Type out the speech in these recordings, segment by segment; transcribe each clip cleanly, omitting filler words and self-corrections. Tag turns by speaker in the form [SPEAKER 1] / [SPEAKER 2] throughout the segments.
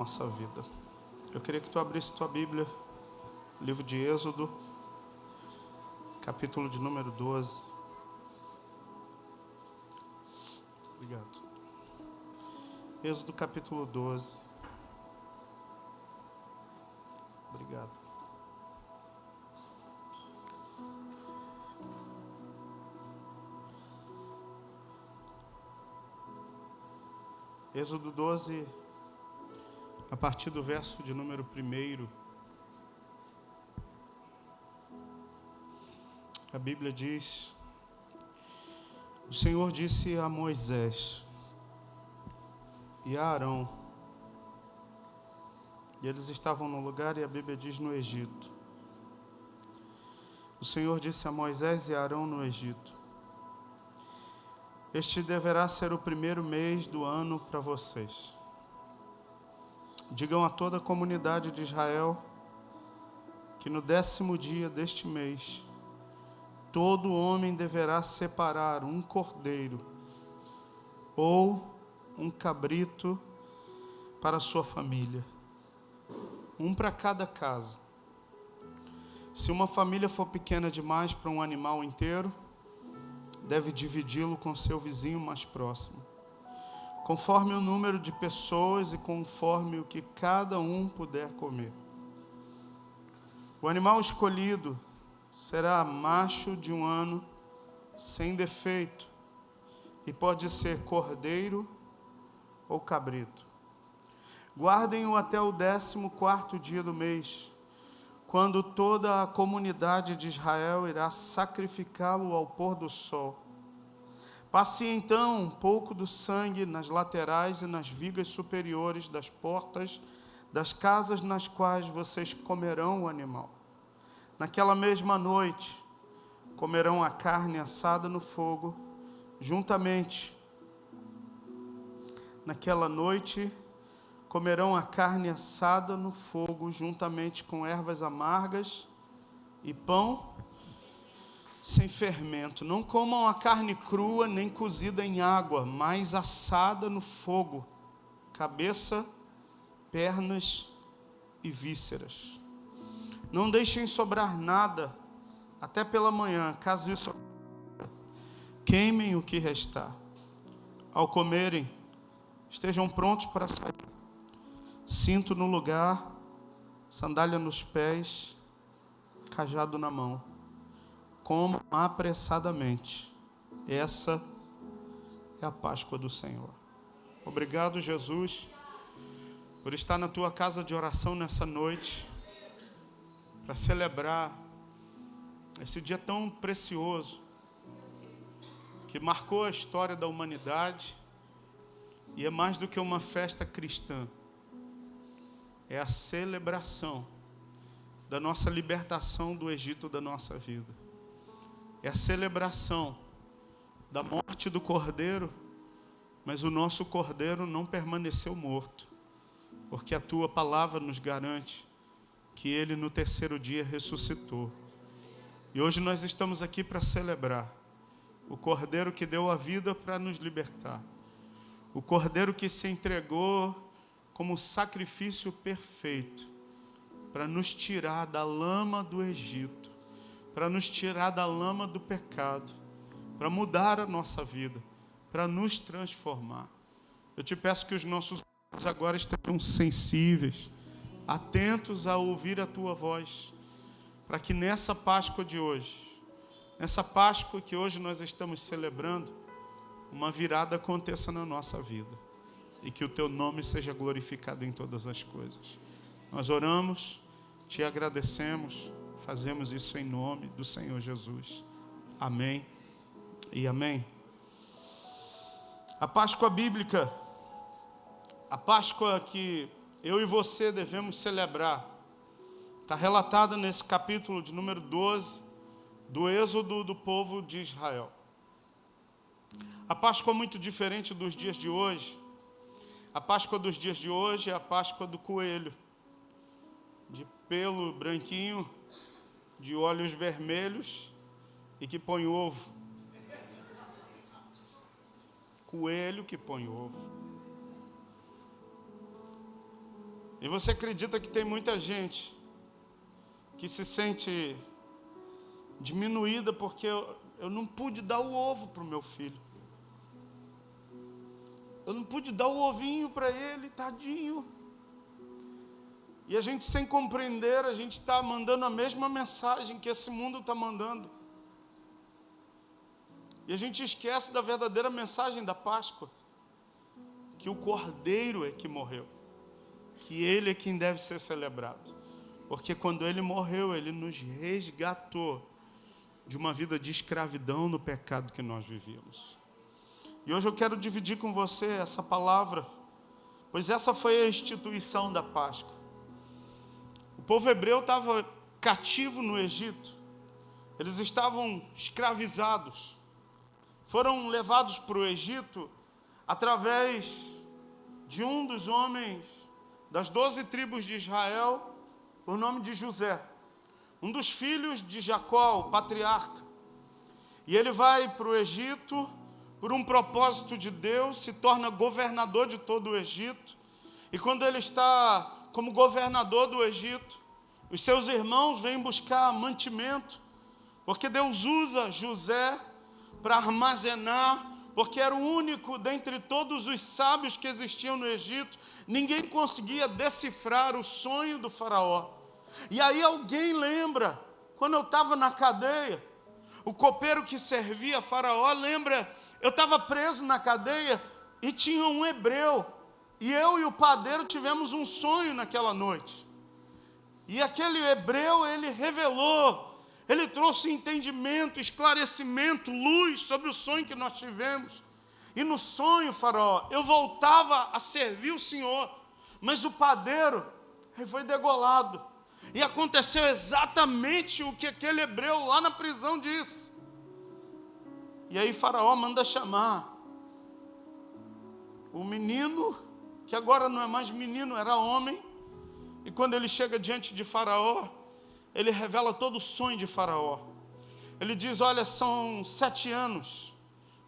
[SPEAKER 1] nossa vida. Eu queria que tu abrisse tua Bíblia, livro de Êxodo, capítulo de número 12. Obrigado. Êxodo capítulo 12. Obrigado. Êxodo 12, a partir do verso de número 1. A Bíblia diz: o Senhor disse a Moisés e a Arão, e eles estavam no lugar, e a Bíblia diz no Egito. O Senhor disse a Moisés e a Arão no Egito: este deverá ser o primeiro mês do ano para vocês. Digam a toda a comunidade de Israel que no 10º dia deste mês, todo homem deverá separar um cordeiro ou um cabrito para sua família, um para cada casa. Se uma família for pequena demais para um animal inteiro, deve dividi-lo com seu vizinho mais próximo, conforme o número de pessoas e conforme o que cada um puder comer. O animal escolhido será macho de 1 ano, sem defeito, e pode ser cordeiro ou cabrito. Guardem-o até o 14º dia do mês, quando toda a comunidade de Israel irá sacrificá-lo ao pôr do sol. Passe então um pouco do sangue nas laterais e nas vigas superiores das portas das casas nas quais vocês comerão o animal. Naquela mesma noite, comerão a carne assada no fogo, juntamente. Naquela noite, comerão a carne assada no fogo, juntamente com ervas amargas e pão sem fermento. Não comam a carne crua, nem cozida em água, mas assada no fogo, cabeça, pernas e vísceras. Não deixem sobrar nada até pela manhã. Caso isso, queimem o que restar. Ao comerem, estejam prontos para sair. Cinto no lugar, sandália nos pés, cajado na mão. Comam apressadamente. Essa é a Páscoa do Senhor. Obrigado, Jesus, por estar na tua casa de oração nessa noite, para celebrar esse dia tão precioso, que marcou a história da humanidade, e é mais do que uma festa cristã. É a celebração da nossa libertação do Egito da nossa vida. É a celebração da morte do Cordeiro, mas o nosso Cordeiro não permaneceu morto, porque a tua palavra nos garante que ele no 3º dia ressuscitou. E hoje nós estamos aqui para celebrar o Cordeiro que deu a vida para nos libertar, o Cordeiro que se entregou como sacrifício perfeito para nos tirar da lama do Egito, para nos tirar da lama do pecado, para mudar a nossa vida, para nos transformar. Eu te peço que os nossos ouvidos agora estejam sensíveis, atentos a ouvir a tua voz, para que nessa Páscoa de hoje, nessa Páscoa que hoje nós estamos celebrando, uma virada aconteça na nossa vida e que o teu nome seja glorificado em todas as coisas. Nós oramos, te agradecemos, fazemos isso em nome do Senhor Jesus. Amém e amém. A Páscoa bíblica, a Páscoa que eu e você devemos celebrar, está relatada nesse capítulo de número 12 do Êxodo do povo de Israel. A Páscoa é muito diferente dos dias de hoje. A Páscoa dos dias de hoje é a Páscoa do coelho, de pelo branquinho, de olhos vermelhos e que põe ovo. Coelho que põe ovo. E você acredita que tem muita gente que se sente diminuída porque eu não pude dar o ovo para o meu filho. Eu não pude dar o ovinho para ele, tadinho. E a gente, sem compreender, a gente está mandando a mesma mensagem que esse mundo está mandando. E a gente esquece da verdadeira mensagem da Páscoa, que o Cordeiro é que morreu, que ele é quem deve ser celebrado. Porque quando ele morreu, ele nos resgatou de uma vida de escravidão no pecado que nós vivíamos. E hoje eu quero dividir com você essa palavra, pois essa foi a instituição da Páscoa. O povo hebreu estava cativo no Egito, eles estavam escravizados, foram levados para o Egito através de um dos homens das 12 tribos de Israel, por nome de José, um dos filhos de Jacó, o patriarca. E ele vai para o Egito por um propósito de Deus, se torna governador de todo o Egito. E quando ele está como governador do Egito, os seus irmãos vêm buscar mantimento, porque Deus usa José para armazenar, porque era o único dentre todos os sábios que existiam no Egito. Ninguém conseguia decifrar o sonho do faraó. E aí alguém lembra, quando eu estava na cadeia, o copeiro que servia a faraó lembra, eu estava preso na cadeia e tinha um hebreu, e eu e o padeiro tivemos um sonho naquela noite. E aquele hebreu, ele revelou, ele trouxe entendimento, esclarecimento, luz sobre o sonho que nós tivemos. E no sonho, faraó, eu voltava a servir o Senhor, mas o padeiro ele foi degolado. E aconteceu exatamente o que aquele hebreu lá na prisão disse. E aí faraó manda chamar o menino, que agora não é mais menino, era homem. E quando ele chega diante de faraó, ele revela todo o sonho de faraó. Ele diz, olha, são 7 anos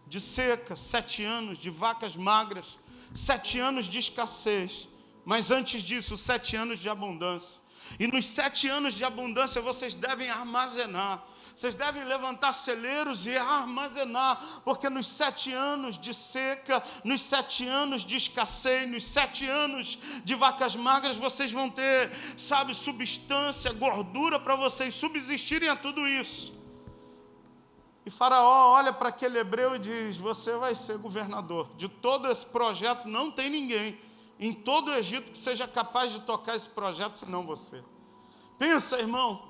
[SPEAKER 1] de seca, 7 anos de vacas magras, 7 anos de escassez, mas antes disso, 7 anos de abundância. E nos 7 anos de abundância vocês devem armazenar, vocês devem levantar celeiros e armazenar, porque nos 7 anos de seca, nos 7 anos de escassez, nos 7 anos de vacas magras, vocês vão ter, sabe, substância, gordura para vocês subsistirem a tudo isso. E faraó olha para aquele hebreu e diz, você vai ser governador. De todo esse projeto não tem ninguém em todo o Egito que seja capaz de tocar esse projeto, senão você. Pensa, irmão,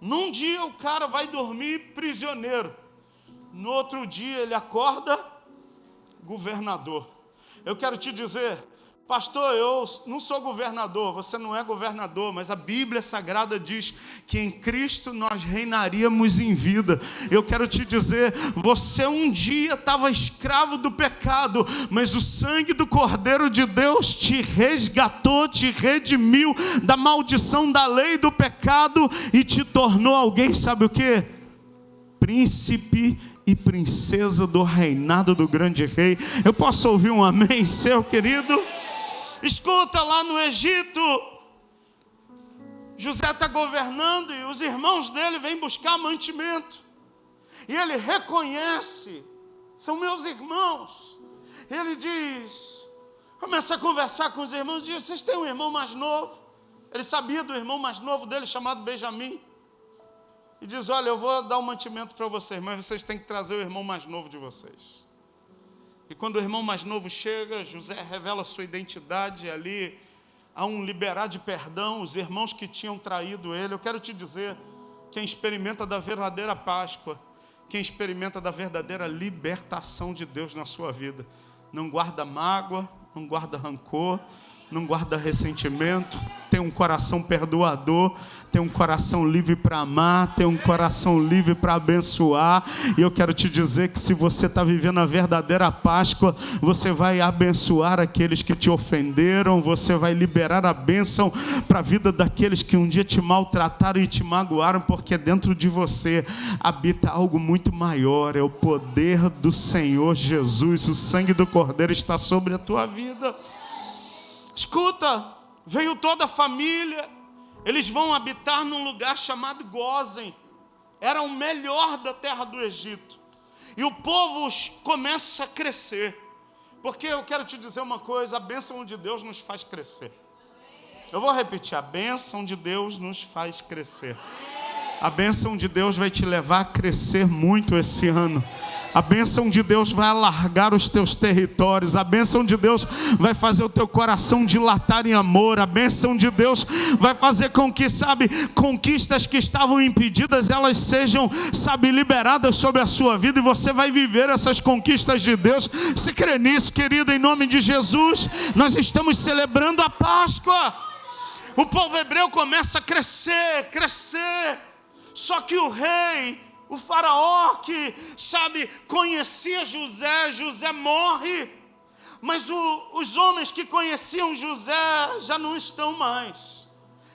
[SPEAKER 1] num dia o cara vai dormir prisioneiro, no outro dia ele acorda governador. Eu quero te dizer, pastor, eu não sou governador, você não é governador, mas a Bíblia Sagrada diz que em Cristo nós reinaríamos em vida. Eu quero te dizer, você um dia estava escravo do pecado, mas o sangue do Cordeiro de Deus te resgatou, te redimiu da maldição da lei do pecado e te tornou alguém, sabe o quê? Príncipe e princesa do reinado do grande rei. Eu posso ouvir um amém, seu querido? Escuta, lá no Egito, José está governando e os irmãos dele vêm buscar mantimento. E ele reconhece, são meus irmãos. Ele diz, começa a conversar com os irmãos, diz, vocês têm um irmão mais novo? Ele sabia do irmão mais novo dele, chamado Benjamim. E diz, olha, eu vou dar um mantimento para vocês, mas vocês têm que trazer o irmão mais novo de vocês. E quando o irmão mais novo chega, José revela sua identidade, e ali há um liberar de perdão, os irmãos que tinham traído ele. Eu quero te dizer, quem experimenta da verdadeira Páscoa, quem experimenta da verdadeira libertação de Deus na sua vida, não guarda mágoa, não guarda rancor, não guarda ressentimento, tem um coração perdoador, tem um coração livre para amar, tem um coração livre para abençoar. E eu quero te dizer que se você está vivendo a verdadeira Páscoa, você vai abençoar aqueles que te ofenderam, você vai liberar a bênção para a vida daqueles que um dia te maltrataram e te magoaram, porque dentro de você habita algo muito maior, é o poder do Senhor Jesus, o sangue do Cordeiro está sobre a tua vida. Escuta, Veio toda a família, eles vão habitar num lugar chamado Gósen. Era o melhor da terra do Egito. E o povo começa a crescer. Porque eu quero te dizer uma coisa, a bênção de Deus nos faz crescer. Eu vou repetir, a bênção de Deus nos faz crescer. A bênção de Deus vai te levar a crescer muito esse ano. A bênção de Deus vai alargar os teus territórios. A bênção de Deus vai fazer o teu coração dilatar em amor. A bênção de Deus vai fazer com que, conquistas que estavam impedidas, elas sejam, liberadas sobre a sua vida. E você vai viver essas conquistas de Deus. Você crê nisso, querido, em nome de Jesus? Nós estamos celebrando a Páscoa. O povo hebreu começa a crescer. Só que o rei, o faraó que, conhecia José morre. Mas os homens que conheciam José já não estão mais.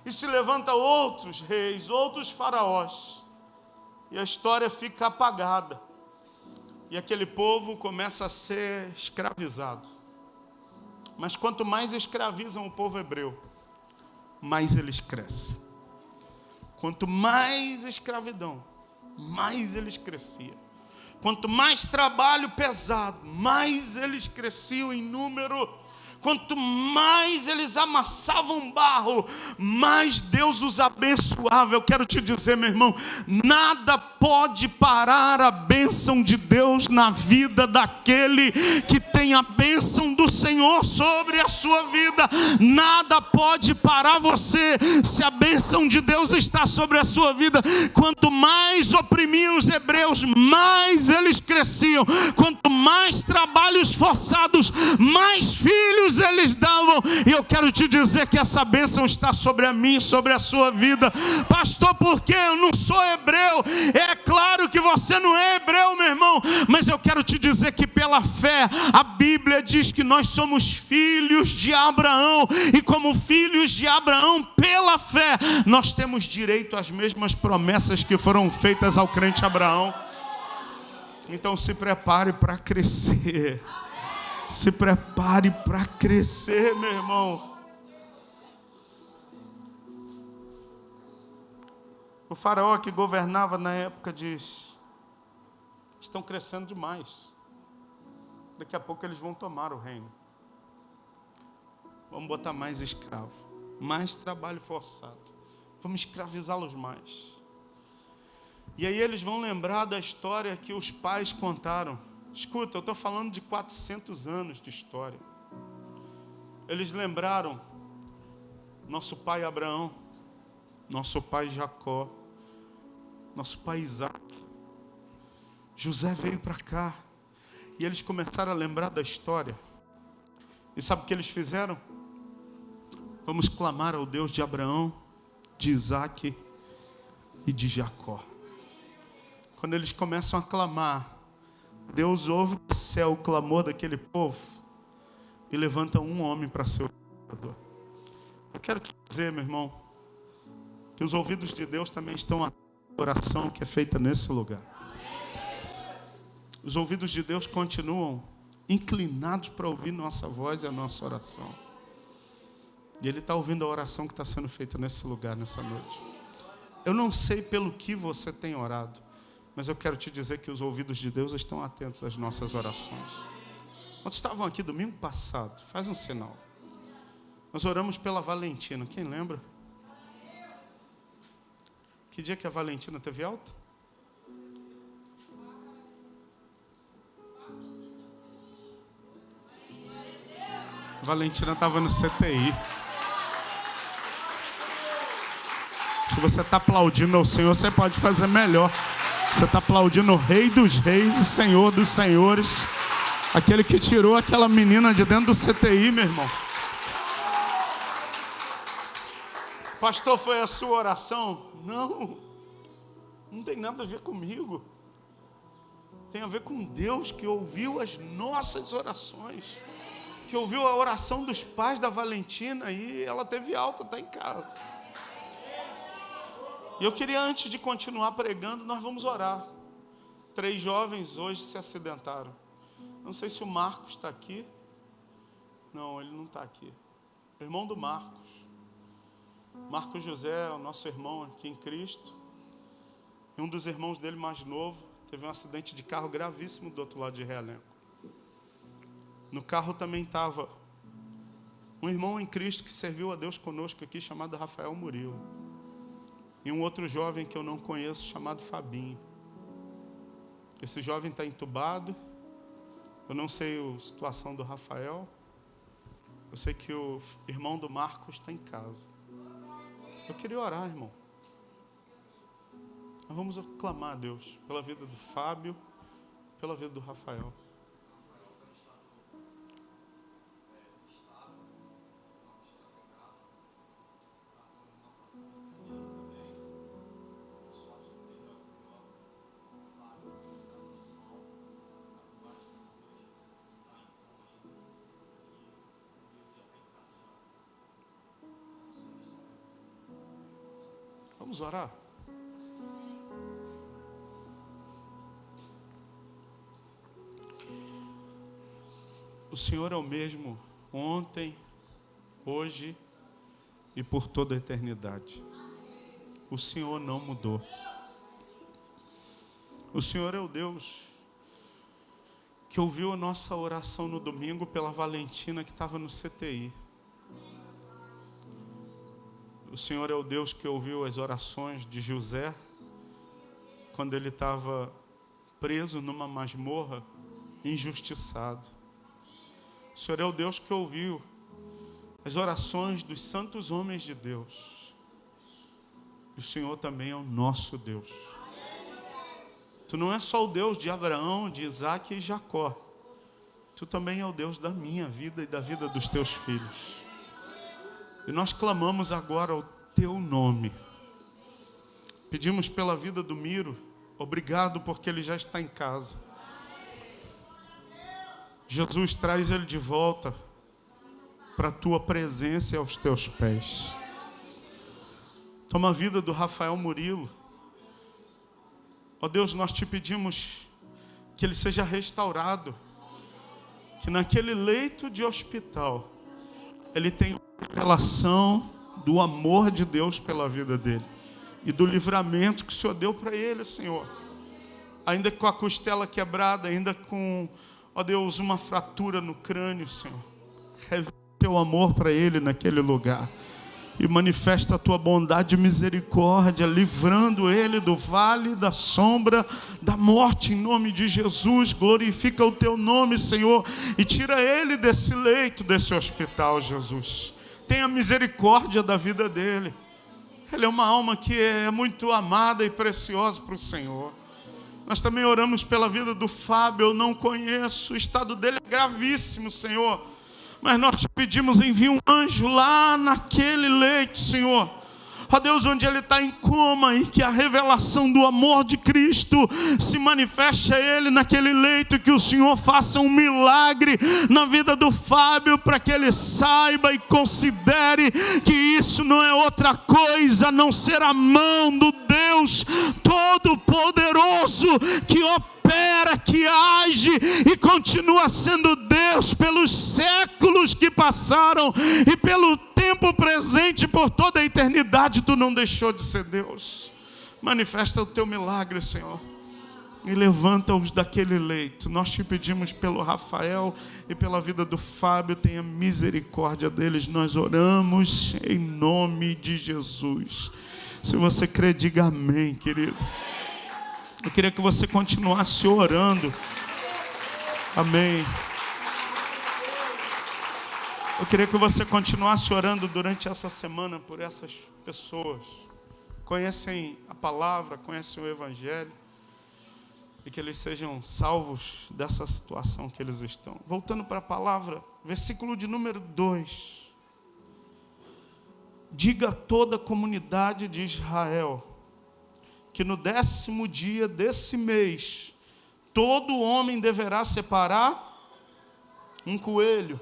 [SPEAKER 1] E se levantam outros reis, outros faraós. E a história fica apagada. E aquele povo começa a ser escravizado. Mas quanto mais escravizam o povo hebreu, mais eles crescem. Quanto mais escravidão, mais eles cresciam. Quanto mais trabalho pesado, mais eles cresciam em número. Quanto mais eles amassavam barro, mais Deus os abençoava. Eu quero te dizer, meu irmão, nada pode parar a bênção de Deus na vida daquele que tem a bênção do Senhor sobre a sua vida. Nada pode parar você se a bênção de Deus está sobre a sua vida. Quanto mais oprimiam os hebreus, mais eles cresciam. Quanto mais trabalhos forçados, mais filhos eles davam. E eu quero te dizer que essa bênção está sobre a mim, sobre a sua vida. Pastor, porque eu não sou hebreu? É claro que você não é hebreu, meu irmão, mas eu quero te dizer que pela fé, a Bíblia diz que nós somos filhos de Abraão, e como filhos de Abraão, pela fé, nós temos direito às mesmas promessas que foram feitas ao crente Abraão. Então se prepare para crescer. Se prepare para crescer, meu irmão. O faraó que governava na época diz: estão crescendo demais. Daqui a pouco eles vão tomar o reino. Vamos botar mais escravo, mais trabalho forçado. Vamos escravizá-los mais. E aí eles vão lembrar da história que os pais contaram. Escuta, eu estou falando de 400 anos de história. Eles lembraram nosso pai Abraão, nosso pai Jacó, nosso pai Isaac. José veio para cá. E eles começaram a lembrar da história. E sabe o que eles fizeram? Vamos clamar ao Deus de Abraão, de Isaac e de Jacó. Quando eles começam a clamar, Deus ouve do céu o clamor daquele povo e levanta um homem para ser o libertador. Eu quero te dizer, meu irmão, que os ouvidos de Deus também estão à oração que é feita nesse lugar. Os ouvidos de Deus continuam inclinados para ouvir nossa voz e a nossa oração. E Ele está ouvindo a oração que está sendo feita nesse lugar, nessa noite. Eu não sei pelo que você tem orado, mas eu quero te dizer que os ouvidos de Deus estão atentos às nossas orações. Quando estavam aqui domingo passado, faz um sinal. Nós oramos pela Valentina, quem lembra? Que dia que a Valentina teve alta? A Valentina estava no CTI. Se você está aplaudindo ao Senhor, você pode fazer melhor. Você está aplaudindo o Rei dos Reis e Senhor dos Senhores. Aquele que tirou aquela menina de dentro do CTI, meu irmão. Pastor, foi a sua oração? Não. Não tem nada a ver comigo. Tem a ver com Deus que ouviu as nossas orações. Que ouviu a oração dos pais da Valentina e ela teve alta, está em casa. E eu queria, antes de continuar pregando, nós vamos orar. 3 jovens hoje se acidentaram. Não sei se o Marcos está aqui. Não, ele não está aqui. O irmão do Marcos. Marcos José, o nosso irmão aqui em Cristo, e um dos irmãos dele mais novo, teve um acidente de carro gravíssimo do outro lado de Realengo. No carro também estava um irmão em Cristo que serviu a Deus conosco aqui, chamado Rafael Murilo. E um outro jovem que eu não conheço, chamado Fabinho. Esse jovem está entubado. Eu não sei a situação do Rafael. Eu sei que o irmão do Marcos está em casa. Eu queria orar, irmão. Nós vamos clamar a Deus pela vida do Fábio, pela vida do Rafael. Vamos orar? O Senhor é o mesmo ontem, hoje e por toda a eternidade. O Senhor não mudou. O Senhor é o Deus que ouviu a nossa oração no domingo pela Valentina que estava no CTI. O Senhor é o Deus que ouviu as orações de José quando ele estava preso numa masmorra, injustiçado. O Senhor é o Deus que ouviu as orações dos santos homens de Deus. E o Senhor também é o nosso Deus. Tu não é só o Deus de Abraão, de Isaac e Jacó. Tu também é o Deus da minha vida e da vida dos teus filhos. E nós clamamos agora o teu nome. Pedimos pela vida do Miro. Obrigado porque ele já está em casa. Jesus, traz ele de volta para a tua presença e aos teus pés. Toma a vida do Rafael Murilo. Ó Deus, nós te pedimos que ele seja restaurado. Que naquele leito de hospital ele tenha revelação do amor de Deus pela vida dele e do livramento que o Senhor deu para ele, Senhor. Ainda com a costela quebrada, ainda com, ó Deus, uma fratura no crânio, Senhor. Revela teu amor para ele naquele lugar e manifesta a tua bondade e misericórdia, livrando ele do vale da sombra da morte, em nome de Jesus. Glorifica o teu nome, Senhor, e tira ele desse leito, desse hospital, Jesus. Tenha misericórdia da vida dele. Ele é uma alma que é muito amada e preciosa para o Senhor. Nós também oramos pela vida do Fábio. Eu não conheço, o estado dele é gravíssimo, Senhor. Mas nós te pedimos, envia um anjo lá naquele leito, Senhor. Ó Deus, onde ele está em coma, e que a revelação do amor de Cristo se manifeste a ele naquele leito, que o Senhor faça um milagre na vida do Fábio, para que ele saiba e considere que isso não é outra coisa a não ser a mão do Deus Todo-Poderoso, que opera, que age e continua sendo Deus pelos séculos que passaram e pelo tempo presente, por toda a eternidade. Tu não deixou de ser Deus. Manifesta o teu milagre, Senhor, e levanta-os daquele leito. Nós te pedimos pelo Rafael e pela vida do Fábio. Tenha misericórdia deles. Nós oramos em nome de Jesus. Se você crê, diga amém, querido. Eu queria que você continuasse orando. Amém. Eu queria que você continuasse orando durante essa semana por essas pessoas. Conhecem a palavra, conhecem o Evangelho. E que eles sejam salvos dessa situação que eles estão. Voltando para a palavra, versículo de número 2. Diga a toda a comunidade de Israel que no 10º dia desse mês, todo homem deverá separar um coelho.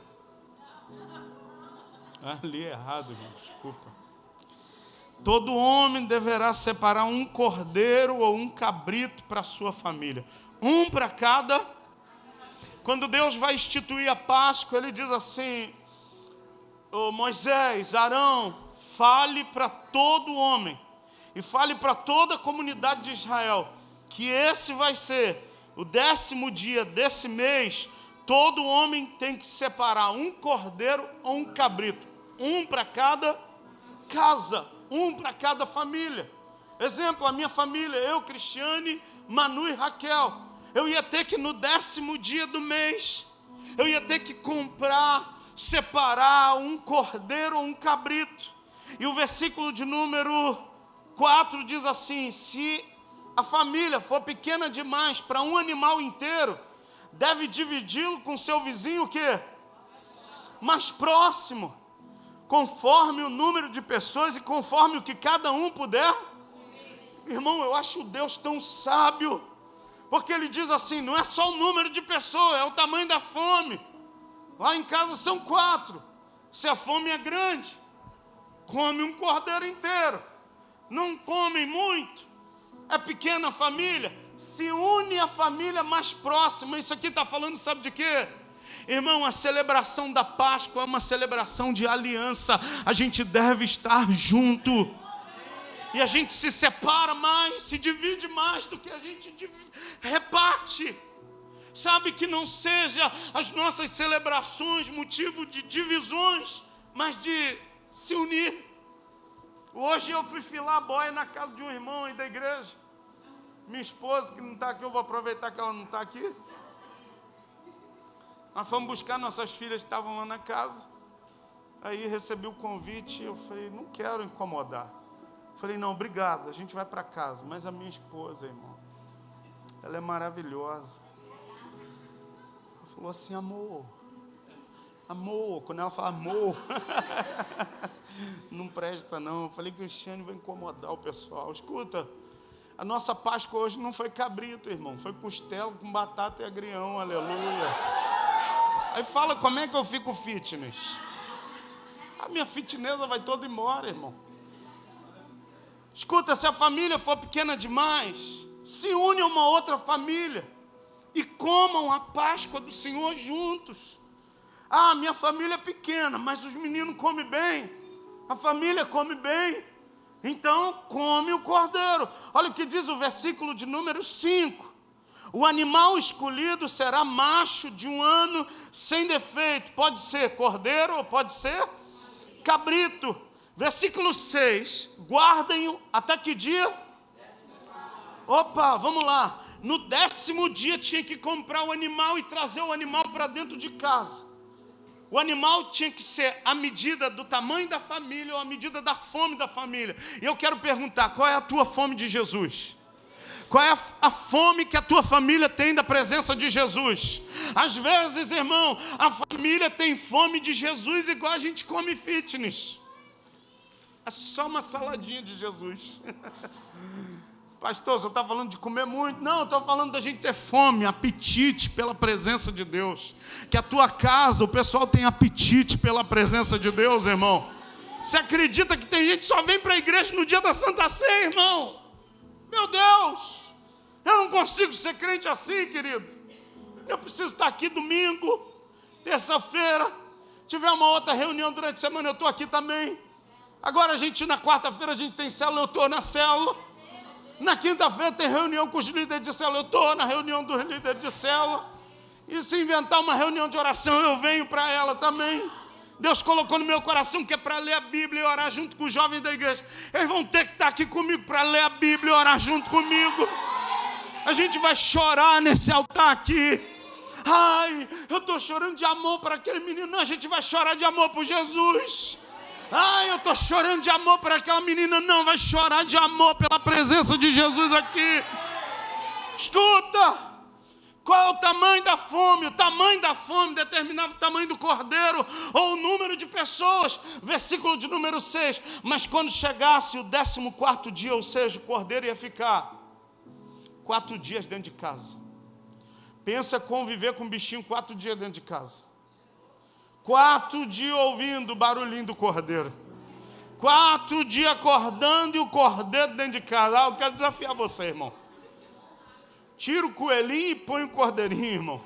[SPEAKER 1] Li errado, irmão, desculpa. Todo homem deverá separar um cordeiro ou um cabrito para a sua família. Um para cada. Quando Deus vai instituir a Páscoa, Ele diz assim: Moisés, Arão, fale para todo homem e fale para toda a comunidade de Israel que esse vai ser o 10º dia desse mês. Todo homem tem que separar um cordeiro ou um cabrito, um para cada casa, um para cada família. Exemplo, a minha família, eu, Cristiane, Manu e Raquel, eu ia ter que no 10º dia do mês, eu ia ter que comprar, separar um cordeiro ou um cabrito. E o versículo de número 4 diz assim: se a família for pequena demais para um animal inteiro, deve dividi-lo com seu vizinho o quê? Mais próximo, conforme o número de pessoas e conforme o que cada um puder. Irmão, eu acho Deus tão sábio, porque Ele diz assim, não é só o número de pessoas, é o tamanho da fome. Lá em casa são 4, se a fome é grande, come um cordeiro inteiro. Não comem muito, é pequena a família, se une a família mais próxima. Isso aqui está falando, sabe de quê? Irmão, a celebração da Páscoa é uma celebração de aliança. A gente deve estar junto. E a gente se separa mais, se divide mais do que a gente reparte. Sabe, que não seja as nossas celebrações motivo de divisões, mas de se unir. Hoje eu fui filar a boia na casa de um irmão aí da igreja. Minha esposa, que não está aqui, eu vou aproveitar que ela não está aqui. Nós fomos buscar nossas filhas que estavam lá na casa. Aí recebi o convite, eu falei, não quero incomodar. Falei, não, obrigado, a gente vai para casa. Mas a minha esposa, irmão, ela é maravilhosa. Ela falou assim, amor, quando ela fala amor, não presta não. Eu falei, Cristiane, vai incomodar o pessoal. Escuta, a nossa Páscoa hoje não foi cabrito, irmão, foi costela com batata e agrião, aleluia. Aí fala, como é que eu fico fitness? A minha fitnessa vai toda embora, irmão. Escuta, se a família for pequena demais, se une a uma outra família e comam a Páscoa do Senhor juntos. Ah, minha família é pequena, mas os meninos comem bem, a família come bem, então come o cordeiro. Olha o que diz o versículo de número 5. O animal escolhido será macho de 1 ano sem defeito. Pode ser cordeiro ou pode ser cabrito. Versículo 6. Guardem-o até que dia? Opa, vamos lá. No 10º dia tinha que comprar o animal e trazer o animal para dentro de casa. O animal tinha que ser a medida do tamanho da família ou a medida da fome da família. E eu quero perguntar, qual é a tua fome de Jesus? Qual é a fome que a tua família tem da presença de Jesus? Às vezes, irmão, a família tem fome de Jesus igual a gente come fitness. É só uma saladinha de Jesus. Pastor, você está falando de comer muito? Não, eu estou falando da gente ter fome, apetite pela presença de Deus. Que a tua casa, o pessoal tem apetite pela presença de Deus, irmão. Você acredita que tem gente que só vem para a igreja no dia da Santa Ceia, irmão? Meu Deus, eu não consigo ser crente assim, querido. Eu preciso estar aqui domingo, terça-feira. Tiver uma outra reunião durante a semana, eu estou aqui também. Agora na quarta-feira a gente tem célula, eu estou na célula. Na quinta-feira tem reunião com os líderes de célula, eu estou na reunião dos líderes de célula. E se inventar uma reunião de oração, eu venho para ela também. Deus colocou no meu coração que é para ler a Bíblia e orar junto com os jovens da igreja. Eles vão ter que estar aqui comigo para ler a Bíblia e orar junto comigo. A gente vai chorar nesse altar aqui. Ai, eu estou chorando de amor para aquele menino. Não, a gente vai chorar de amor por Jesus. Ai, eu estou chorando de amor para aquela menina. Não, vai chorar de amor pela presença de Jesus aqui. Escuta, qual é o tamanho da fome? O tamanho da fome determinava o tamanho do cordeiro ou o número de pessoas. Versículo de número 6. Mas quando chegasse o 14º dia, ou seja, o cordeiro ia ficar 4 dias dentro de casa. Pensa conviver com um bichinho 4 dias dentro de casa. 4 dias ouvindo o barulhinho do cordeiro. 4 dias acordando e o cordeiro dentro de casa. Ah, eu quero desafiar você, irmão. Tira o coelhinho e põe o cordeirinho, irmão.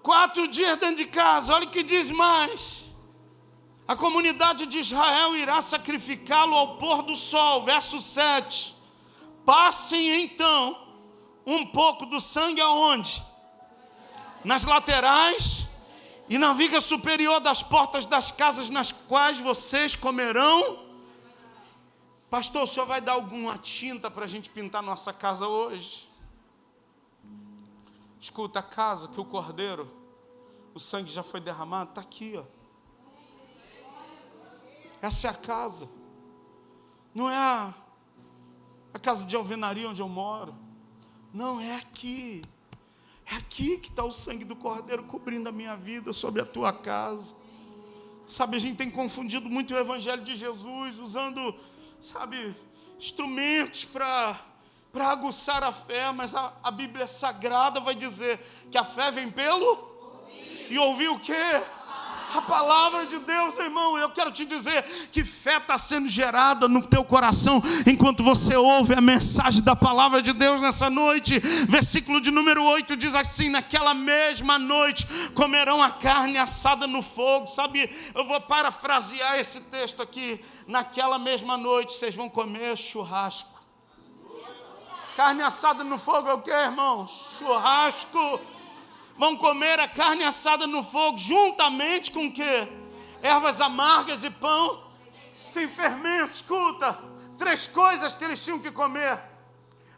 [SPEAKER 1] 4 dias dentro de casa. Olha o que diz mais. A comunidade de Israel irá sacrificá-lo ao pôr do sol. Verso 7. Passem então um pouco do sangue aonde? Nas laterais e na viga superior das portas das casas nas quais vocês comerão. Pastor, o senhor vai dar alguma tinta para a gente pintar nossa casa hoje? Escuta, a casa que o cordeiro, o sangue já foi derramado, está aqui, ó. Essa é a casa. Não é a casa de alvenaria onde eu moro. Não, é aqui. É aqui que está o sangue do cordeiro cobrindo a minha vida, sobre a tua casa. Sabe, a gente tem confundido muito o evangelho de Jesus, usando, sabe, instrumentos para aguçar a fé, mas a Bíblia Sagrada vai dizer que a fé vem pelo ouvir. E ouvir o quê? A palavra de Deus, irmão. Eu quero te dizer que fé está sendo gerada no teu coração enquanto você ouve a mensagem da palavra de Deus nessa noite. Versículo de número 8 diz assim: naquela mesma noite comerão a carne assada no fogo. Sabe, eu vou parafrasear esse texto aqui. Naquela mesma noite vocês vão comer churrasco. Carne assada no fogo é o que, irmão? Churrasco. Vão comer a carne assada no fogo, juntamente com o quê? Ervas amargas e pão sem fermento. Escuta, 3 coisas que eles tinham que comer.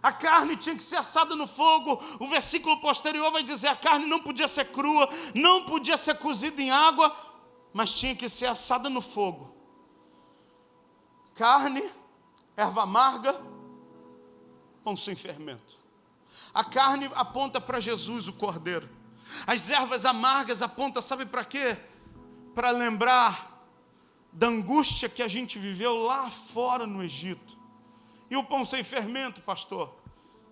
[SPEAKER 1] A carne tinha que ser assada no fogo. O versículo posterior vai dizer: a carne não podia ser crua, não podia ser cozida em água, mas tinha que ser assada no fogo. Carne, erva amarga, pão sem fermento. A carne aponta para Jesus, o cordeiro. As ervas amargas apontam, sabe para quê? Para lembrar da angústia que a gente viveu lá fora no Egito. E o pão sem fermento, pastor?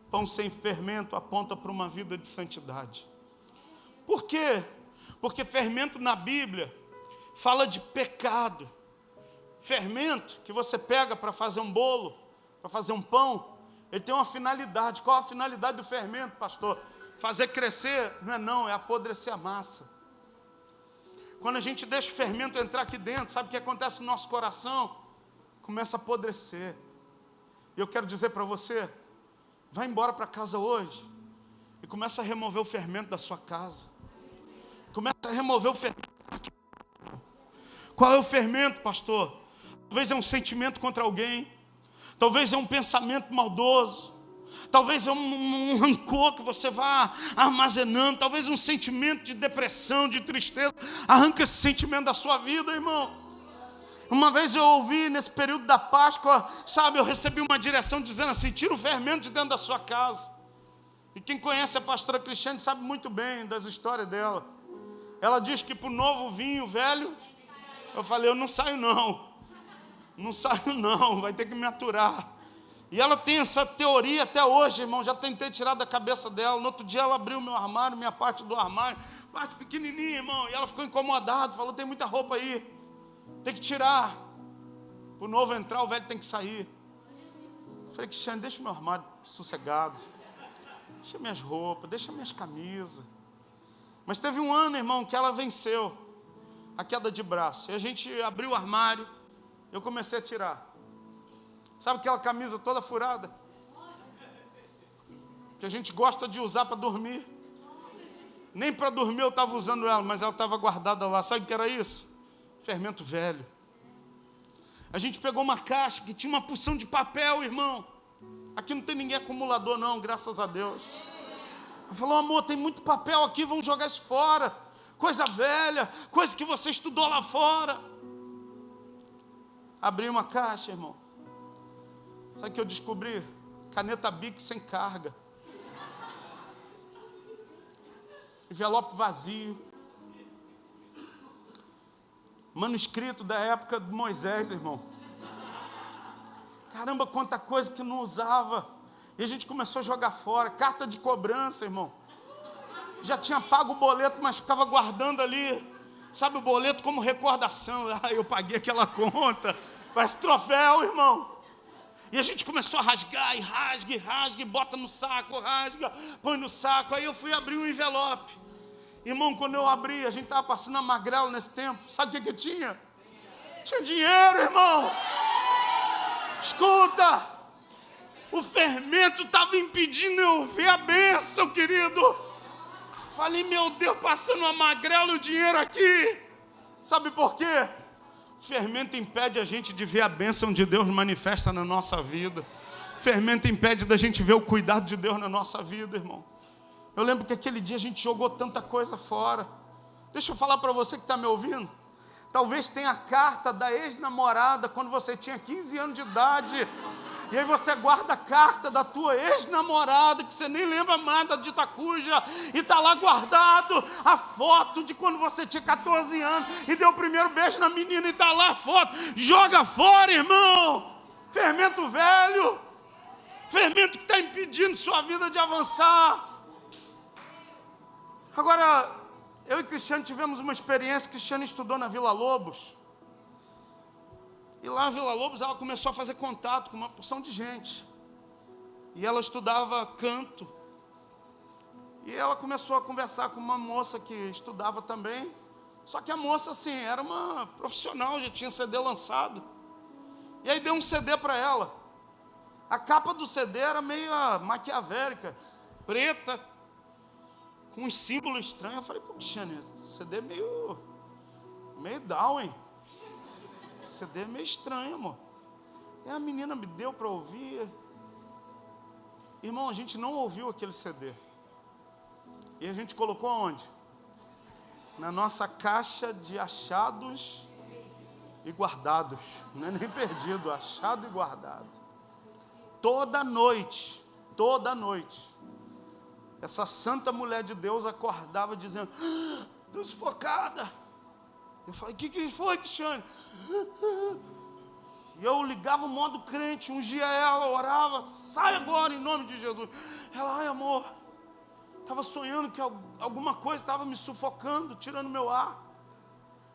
[SPEAKER 1] Pão sem fermento aponta para uma vida de santidade. Por quê? Porque fermento na Bíblia fala de pecado. Fermento que você pega para fazer um bolo, para fazer um pão, ele tem uma finalidade. Qual a finalidade do fermento, pastor? Fazer crescer, não, é apodrecer a massa. Quando a gente deixa o fermento entrar aqui dentro, sabe o que acontece no nosso coração? Começa a apodrecer. E eu quero dizer para você, vai embora para casa hoje e começa a remover o fermento da sua casa. Começa a remover o fermento. Qual é o fermento, pastor? Talvez é um sentimento contra alguém, talvez é um pensamento maldoso, talvez é um rancor que você vá armazenando, talvez um sentimento de depressão, de tristeza. Arranca esse sentimento da sua vida, irmão. Uma vez eu ouvi, nesse período da Páscoa, sabe, eu recebi uma direção dizendo assim: tira o fermento de dentro da sua casa. E quem conhece a pastora Cristiane sabe muito bem das histórias dela. Ela diz que para o novo vinho velho, eu falei: eu não saio não saio não, vai ter que me aturar. E ela tem essa teoria até hoje, irmão. Já tentei tirar da cabeça dela. No outro dia ela abriu meu armário, minha parte do armário, parte pequenininha, irmão. E ela ficou incomodada, falou: tem muita roupa aí, tem que tirar. Para o novo entrar, o velho tem que sair. Eu falei: Cristiane, deixa meu armário sossegado, deixa minhas roupas, deixa minhas camisas. Mas teve um ano, irmão, que ela venceu a queda de braço. E a gente abriu o armário, eu comecei a tirar. Sabe aquela camisa toda furada? Que a gente gosta de usar para dormir. Nem para dormir eu estava usando ela, mas ela estava guardada lá. Sabe o que era isso? Fermento velho. A gente pegou uma caixa que tinha uma porção de papel, irmão. Aqui não tem ninguém acumulador não, graças a Deus. Ela falou: amor, tem muito papel aqui, vamos jogar isso fora. Coisa velha, coisa que você estudou lá fora. Abri uma caixa, irmão. Sabe o que eu descobri? Caneta Bic sem carga. Envelope vazio. Manuscrito da época de Moisés, irmão. Caramba, quanta coisa que não usava. E a gente começou a jogar fora. Carta de cobrança, irmão. Já tinha pago o boleto, mas ficava guardando ali. Sabe, o boleto como recordação. Ah, eu paguei aquela conta. Parece troféu, irmão. E a gente começou a rasgar, e rasga, bota no saco, rasga, põe no saco. Aí eu fui abrir um envelope. Irmão, quando eu abri, a gente estava passando a magrelo nesse tempo. Sabe o que tinha? Tinha dinheiro, irmão. Escuta, o fermento estava impedindo eu ver a bênção, querido. Falei, meu Deus, passando a magrelo, o dinheiro aqui. Sabe por quê? O fermento impede a gente de ver a bênção de Deus manifesta na nossa vida. O fermento impede da gente ver o cuidado de Deus na nossa vida, irmão. Eu lembro que aquele dia a gente jogou tanta coisa fora. Deixa eu falar para você que está me ouvindo. Talvez tenha a carta da ex-namorada quando você tinha 15 anos de idade. E aí você guarda a carta da tua ex-namorada, que você nem lembra mais da de Itacuja, e está lá guardado a foto de quando você tinha 14 anos e deu o primeiro beijo na menina e está lá a foto. Joga fora, irmão. Fermento velho. Fermento que está impedindo sua vida de avançar. Agora, eu e Cristiano tivemos uma experiência. Cristiano estudou na Vila Lobos. E lá na Vila Lobos ela começou a fazer contato com uma porção de gente. E ela estudava canto. E ela começou a conversar com uma moça que estudava também. Só que a moça, assim, era uma profissional, já tinha CD lançado. E aí deu um CD para ela. A capa do CD era meio maquiavélica, preta, com uns símbolos estranhos. Eu falei, pô, Cristiane, CD é meio down, hein? CD é meio estranho, amor. E a menina me deu para ouvir. Irmão, a gente não ouviu aquele CD. E a gente colocou aonde? Na nossa caixa de achados e guardados. Não é nem perdido, achado e guardado. Toda noite, essa santa mulher de Deus acordava dizendo, estou sufocada. Eu falei, o que foi, Cristiane? E eu ligava o modo crente, ungia ela, orava, sai agora em nome de Jesus. Ela, ai amor, estava sonhando que alguma coisa estava me sufocando, tirando meu ar.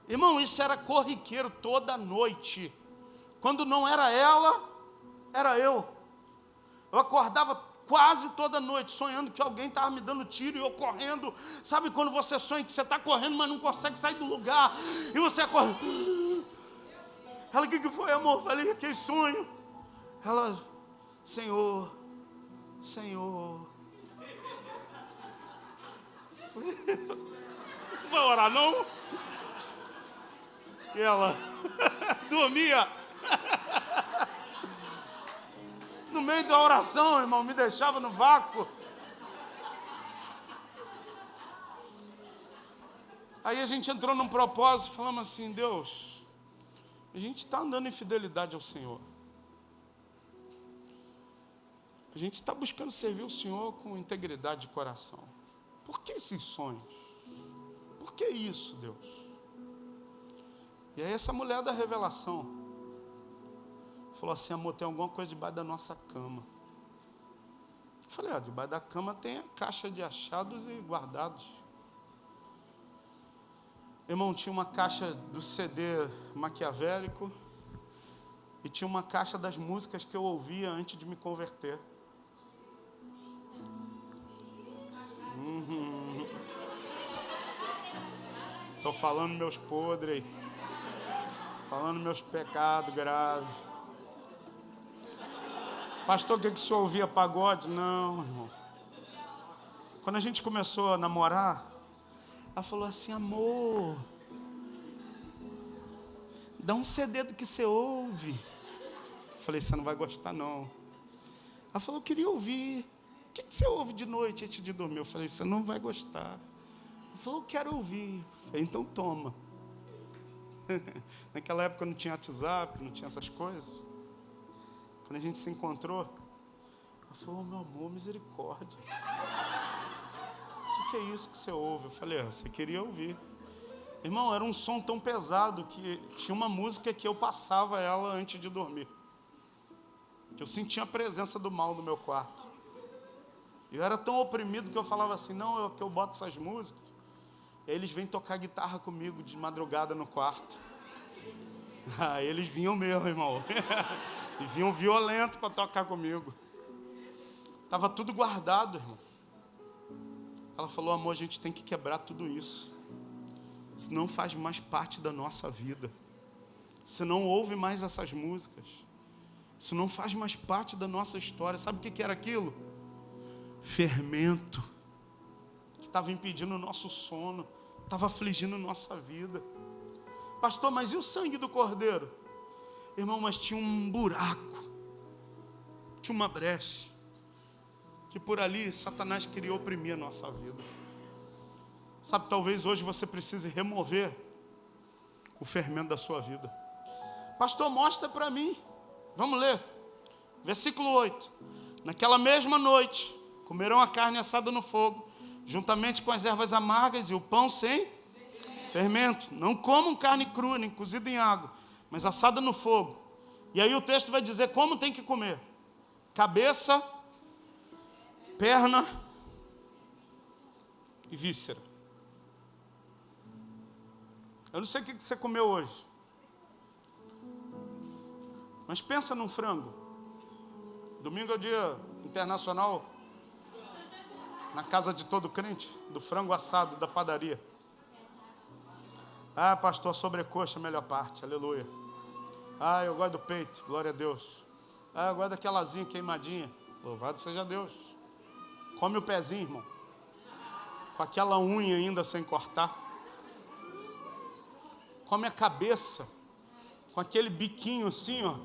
[SPEAKER 1] Irmão, isso era corriqueiro toda noite. Quando não era ela, era eu. Eu acordava quase toda noite, sonhando que alguém estava me dando tiro e eu correndo. Sabe quando você sonha que você está correndo, mas não consegue sair do lugar? E você acorda. Ela, o que foi, amor? Falei, aquele sonho. Ela, Senhor. Falei, não vai orar, não? E ela dormia. No meio da oração, irmão, me deixava no vácuo. Aí a gente entrou num propósito, falamos assim, Deus, a gente está andando em fidelidade ao Senhor. A gente está buscando servir o Senhor com integridade de coração. Por que esses sonhos? Por que isso, Deus? E aí essa mulher da revelação falou assim, amor, tem alguma coisa debaixo da nossa cama. Eu falei, debaixo da cama tem a caixa de achados e guardados. Irmão, tinha uma caixa do CD maquiavélico e tinha uma caixa das músicas que eu ouvia antes de me converter. Estou falando meus podres, falando meus pecados graves. Pastor, o que o senhor ouvia pagode? Não, irmão. Quando a gente começou a namorar, ela falou assim, amor, dá um CD do que você ouve. Eu falei, você não vai gostar não. Ela falou, eu queria ouvir. O que você ouve de noite antes de dormir? Eu falei, você não vai gostar. Ela falou, eu quero ouvir. Eu falei, então toma. Naquela época não tinha WhatsApp, não tinha essas coisas. Quando a gente se encontrou, ela falou, meu amor, misericórdia. O que é isso que você ouve? Eu falei, você queria ouvir. Irmão, era um som tão pesado que tinha uma música que eu passava ela antes de dormir. Que eu sentia a presença do mal no meu quarto. Eu era tão oprimido que eu falava assim, não, eu boto essas músicas. E eles vêm tocar guitarra comigo de madrugada no quarto. Eles vinham mesmo, irmão. E vinham violento para tocar comigo. Estava tudo guardado, irmão. Ela falou: amor, a gente tem que quebrar tudo isso. Isso não faz mais parte da nossa vida. Você não ouve mais essas músicas. Isso não faz mais parte da nossa história. Sabe o que era aquilo? Fermento. Que estava impedindo o nosso sono. Estava afligindo nossa vida. Pastor, mas e o sangue do cordeiro? Irmão, mas tinha um buraco. Tinha uma brecha. Que por ali Satanás queria oprimir a nossa vida. Sabe, talvez hoje você precise remover o fermento da sua vida. Pastor, mostra para mim. Vamos ler. Versículo 8. Naquela mesma noite, comerão a carne assada no fogo, juntamente com as ervas amargas e o pão sem fermento. Não comam carne crua, nem cozida em água, mas assada no fogo. E aí o texto vai dizer como tem que comer. Cabeça, perna e víscera. Eu não sei o que você comeu hoje, mas pensa num frango. Domingo é o dia internacional, na casa de todo crente, do frango assado da padaria. Ah, pastor, a sobrecoxa é a melhor parte, aleluia. Ah, eu gosto do peito, glória a Deus. Ah, eu gosto daquela asinha queimadinha, louvado seja Deus. Come o pezinho, irmão, com aquela unha ainda sem cortar. Come a cabeça, com aquele biquinho assim, ó,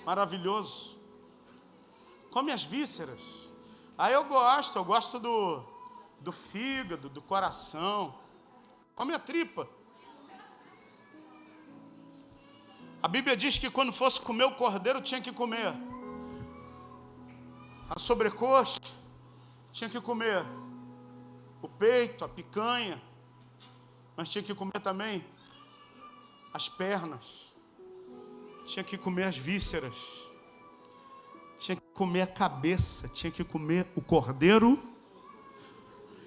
[SPEAKER 1] maravilhoso. Come as vísceras. Aí eu gosto do fígado, do coração. Come a tripa. A Bíblia diz que quando fosse comer o cordeiro, tinha que comer a sobrecoxa, tinha que comer o peito, a picanha, mas tinha que comer também as pernas, tinha que comer as vísceras, tinha que comer a cabeça, tinha que comer o cordeiro.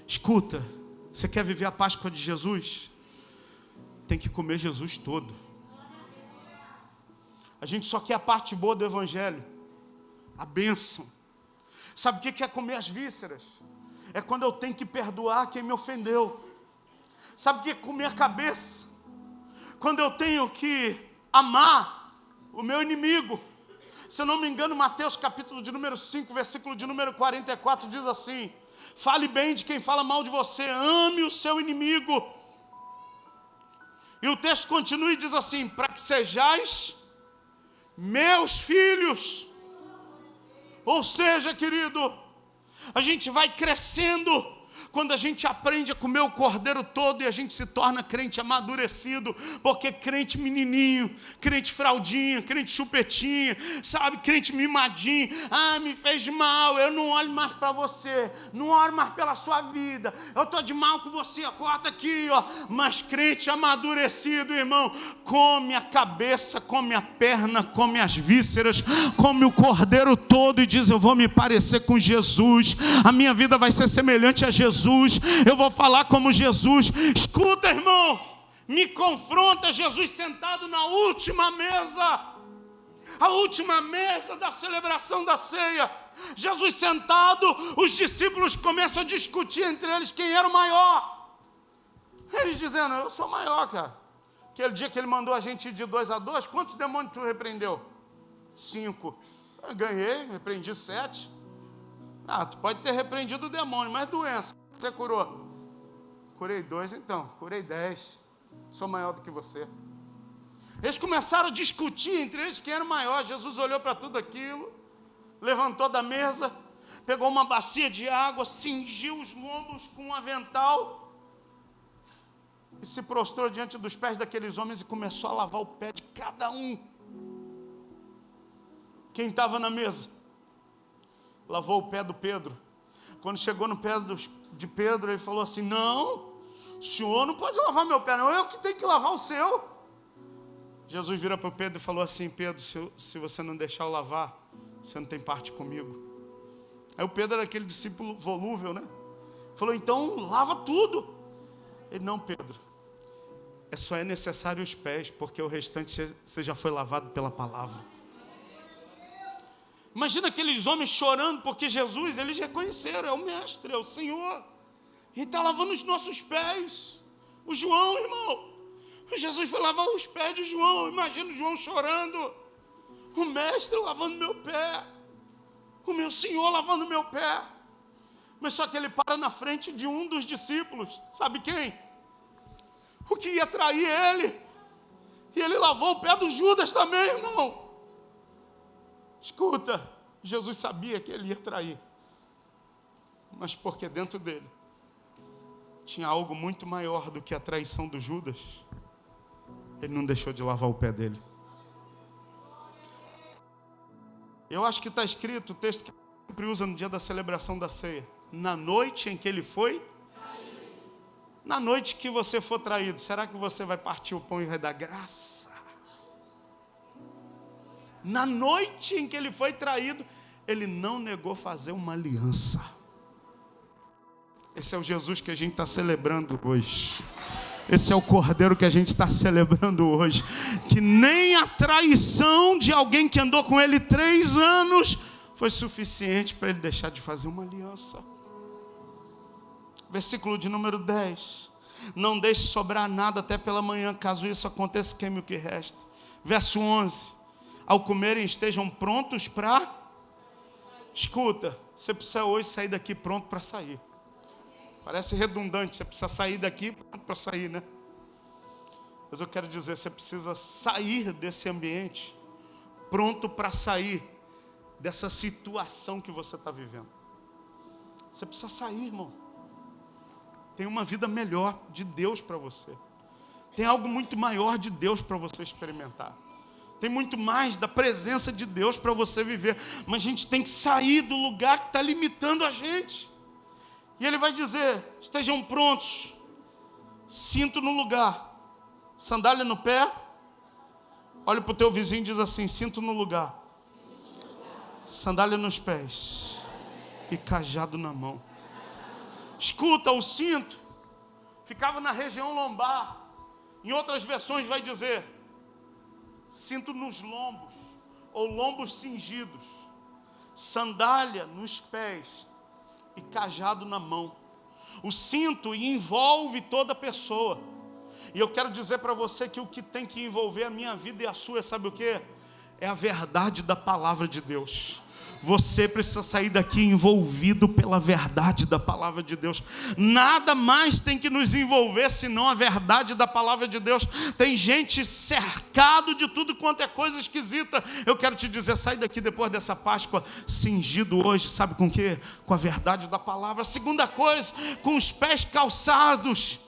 [SPEAKER 1] Escuta, você quer viver a Páscoa de Jesus? Tem que comer Jesus todo. A gente só quer a parte boa do Evangelho, a bênção. Sabe o que é comer as vísceras? É quando eu tenho que perdoar quem me ofendeu. Sabe o que é comer a cabeça? Quando eu tenho que amar o meu inimigo. Se eu não me engano, Mateus capítulo de número 5, versículo de número 44 diz assim: fale bem de quem fala mal de você, ame o seu inimigo. E o texto continua e diz assim: para que sejais meus filhos. Ou seja, querido, a gente vai crescendo quando a gente aprende a comer o cordeiro todo e a gente se torna crente amadurecido, porque crente menininho, crente fraldinha, crente chupetinha, sabe, crente mimadinho, me fez mal, eu não olho mais para você, não olho mais pela sua vida, eu estou de mal com você, corta aqui, ó. Mas crente amadurecido, irmão, come a cabeça, come a perna, come as vísceras, come o cordeiro todo e diz: eu vou me parecer com Jesus, a minha vida vai ser semelhante a Jesus, eu vou falar como Jesus. Escuta, irmão, me confronta Jesus sentado na última mesa, a última mesa da celebração da ceia. Jesus sentado, os discípulos começam a discutir entre eles quem era o maior. Eles dizendo: eu sou maior, cara. Aquele dia que ele mandou a gente ir de 2 a 2, quantos demônios tu repreendeu? 5. Eu ganhei, repreendi 7. Tu pode ter repreendido o demônio, mas doença, você curou? Curei 2, então, curei 10. Sou maior do que você. Eles começaram a discutir entre eles quem era o maior. Jesus olhou para tudo aquilo, levantou da mesa, pegou uma bacia de água, cingiu os lombos com um avental e se prostrou diante dos pés daqueles homens e começou a lavar o pé de cada um. Quem estava na mesa lavou o pé do Pedro. Quando chegou no pé de Pedro, ele falou assim: não, o senhor não pode lavar meu pé, não, eu que tenho que lavar o seu. Jesus vira para o Pedro e falou assim: Pedro, se você não deixar eu lavar, você não tem parte comigo. Aí o Pedro era aquele discípulo volúvel, né? Falou: então lava tudo. Ele: não, Pedro, só é necessário os pés, porque o restante você já foi lavado pela palavra. Imagina aqueles homens chorando, porque Jesus, eles reconheceram, é o mestre, é o Senhor. Ele está lavando os nossos pés. O João, irmão. Jesus foi lavar os pés de João. Imagina o João chorando. O mestre lavando meu pé. O meu Senhor lavando meu pé. Mas só que ele para na frente de um dos discípulos. Sabe quem? O que ia trair ele. E ele lavou o pé do Judas também, irmão. Escuta, Jesus sabia que ele ia trair. Mas porque dentro dele tinha algo muito maior do que a traição do Judas, ele não deixou de lavar o pé dele. Eu acho que está escrito o texto que sempre usa no dia da celebração da ceia. Na noite em que ele foi traído. Na noite que você for traído, será que você vai partir o pão e vai dar graça? Na noite em que ele foi traído, ele não negou fazer uma aliança. Esse é o Jesus que a gente está celebrando hoje. Esse é o Cordeiro que a gente está celebrando hoje. Que nem a traição de alguém que andou com ele 3 anos foi suficiente para ele deixar de fazer uma aliança. Versículo de número 10. Não deixe sobrar nada até pela manhã, caso isso aconteça, queime o que resta. Verso 11. Ao comerem estejam prontos para... Escuta, você precisa hoje sair daqui pronto para sair. Parece redundante, você precisa sair daqui pronto para sair, né? Mas eu quero dizer, você precisa sair desse ambiente pronto para sair dessa situação que você está vivendo. Você precisa sair, irmão. Tem uma vida melhor de Deus para você. Tem algo muito maior de Deus para você experimentar. Tem muito mais da presença de Deus para você viver. Mas a gente tem que sair do lugar que está limitando a gente. E ele vai dizer, estejam prontos, cinto no lugar, sandália no pé. Olha para o teu vizinho e diz assim, cinto no lugar, sandália nos pés e cajado na mão. Escuta, o cinto ficava na região lombar. Em outras versões vai dizer, cinto nos lombos, ou lombos cingidos, sandália nos pés e cajado na mão. O cinto envolve toda a pessoa. E eu quero dizer para você que o que tem que envolver a minha vida e a sua, sabe o que? É a verdade da palavra de Deus. Você precisa sair daqui envolvido pela verdade da palavra de Deus. Nada mais tem que nos envolver senão a verdade da palavra de Deus. Tem gente cercado de tudo quanto é coisa esquisita. Eu quero te dizer, sai daqui depois dessa Páscoa cingido hoje, sabe com o quê? Com a verdade da palavra. Segunda coisa, com os pés calçados.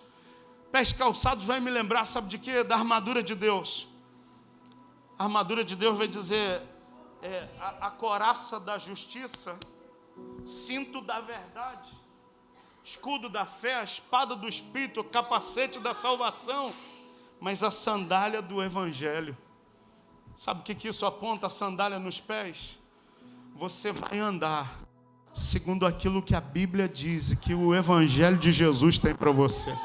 [SPEAKER 1] Pés calçados vai me lembrar, sabe de quê? Da armadura de Deus. A armadura de Deus vai dizer... a couraça da justiça, cinto da verdade, escudo da fé, a espada do Espírito, o capacete da salvação, mas a sandália do Evangelho. Sabe o que isso aponta? A sandália nos pés. Você vai andar segundo aquilo que a Bíblia diz, que o Evangelho de Jesus tem para você.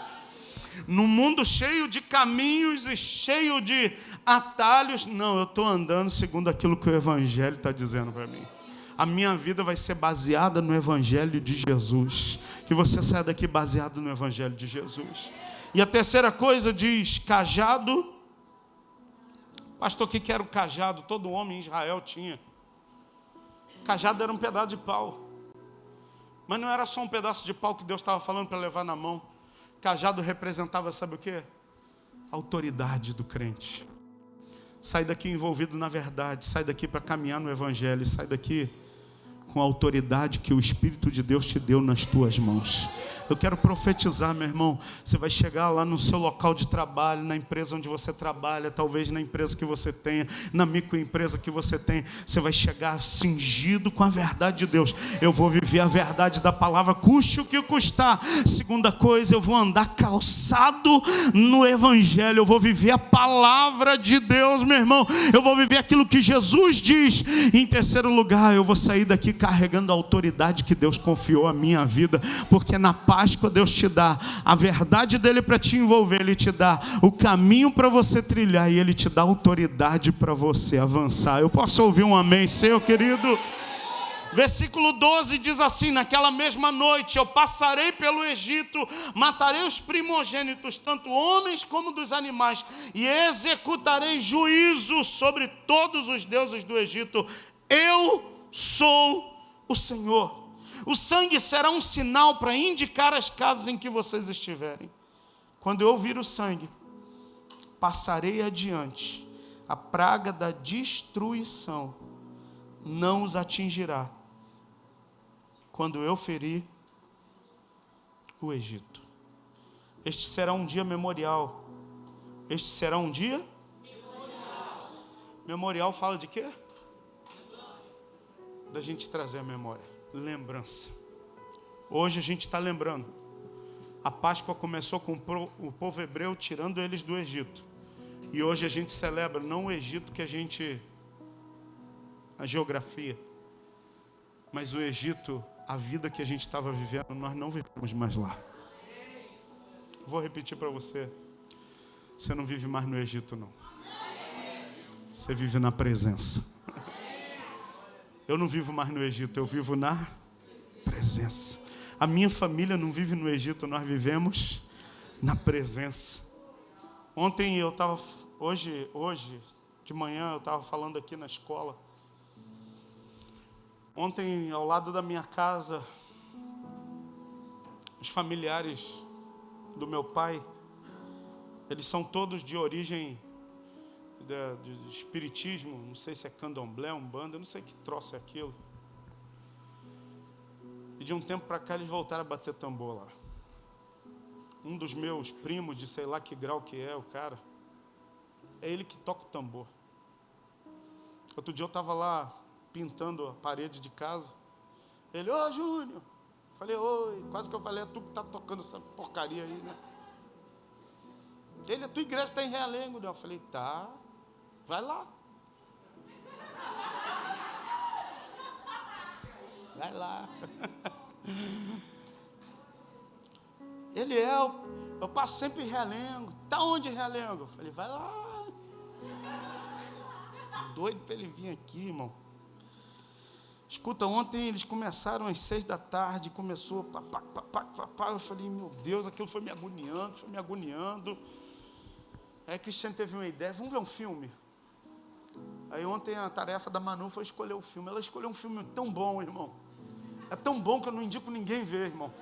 [SPEAKER 1] Num mundo cheio de caminhos e cheio de atalhos, não, eu estou andando segundo aquilo que o Evangelho está dizendo para mim. A minha vida vai ser baseada no Evangelho de Jesus. Que você saia daqui baseado no Evangelho de Jesus. E a terceira coisa diz, cajado. Pastor, o que era o cajado? Todo homem em Israel tinha. Cajado era um pedaço de pau. Mas não era só um pedaço de pau que Deus estava falando para levar na mão. Cajado representava, sabe o quê? A autoridade do crente. Sai daqui envolvido na verdade, sai daqui para caminhar no Evangelho, sai daqui com a autoridade que o Espírito de Deus te deu nas tuas mãos. Eu quero profetizar, meu irmão, você vai chegar lá no seu local de trabalho, na empresa onde você trabalha, talvez na empresa que você tenha, na microempresa que você tem, você vai chegar cingido com a verdade de Deus. Eu vou viver a verdade da palavra, custe o que custar. Segunda coisa, eu vou andar calçado no Evangelho, eu vou viver a palavra de Deus, meu irmão, eu vou viver aquilo que Jesus diz. Em terceiro lugar, eu vou sair daqui carregando a autoridade que Deus confiou à minha vida, porque na Páscoa Deus te dá a verdade dele para te envolver, ele te dá o caminho para você trilhar e ele te dá autoridade para você avançar. Eu posso ouvir um amém seu, querido? Versículo 12 diz assim: naquela mesma noite eu passarei pelo Egito, matarei os primogênitos, tanto homens como dos animais, e executarei juízo sobre todos os deuses do Egito. Eu sou o Senhor. O sangue será um sinal para indicar as casas em que vocês estiverem. Quando eu ouvir o sangue, passarei adiante. A praga da destruição não os atingirá quando eu ferir o Egito. Este será um dia memorial. Este será um dia memorial. Memorial fala de quê? Da gente trazer a memória. Lembrança. Hoje a gente está lembrando. A Páscoa começou com o povo hebreu tirando eles do Egito. E hoje a gente celebra não o Egito que a geografia, mas o Egito, a vida que a gente estava vivendo, nós não vivemos mais lá. Vou repetir para você: você não vive mais no Egito, não. Você vive na presença. Eu não vivo mais no Egito, eu vivo na presença. A minha família não vive no Egito, nós vivemos na presença. Ontem eu estava, hoje de manhã eu estava falando aqui na escola. Ontem, ao lado da minha casa, os familiares do meu pai, eles são todos de origem de espiritismo, não sei se é candomblé, umbanda, eu não sei que troço é aquilo. E de um tempo para cá eles voltaram a bater tambor lá. Um dos meus primos, de sei lá que grau que é o cara, é ele que toca o tambor. Outro dia eu estava lá pintando a parede de casa. Ele: ô Júnior. Falei: oi. Quase que eu falei: é tu que está tocando essa porcaria aí, né? Ele: a tua igreja está em Realengo, né? Eu falei: tá, vai lá. Vai lá. Ele: eu passo sempre em Realengo. Tá onde Realengo? Eu falei: vai lá. Doido para ele vir aqui, irmão. Escuta, ontem eles começaram às 6 da tarde, começou pá. Eu falei: meu Deus, aquilo foi me agoniando. Aí a Cristiane teve uma ideia: vamos ver um filme. Aí ontem a tarefa da Manu foi escolher o filme. Ela escolheu um filme tão bom, irmão. É tão bom que eu não indico ninguém ver, irmão.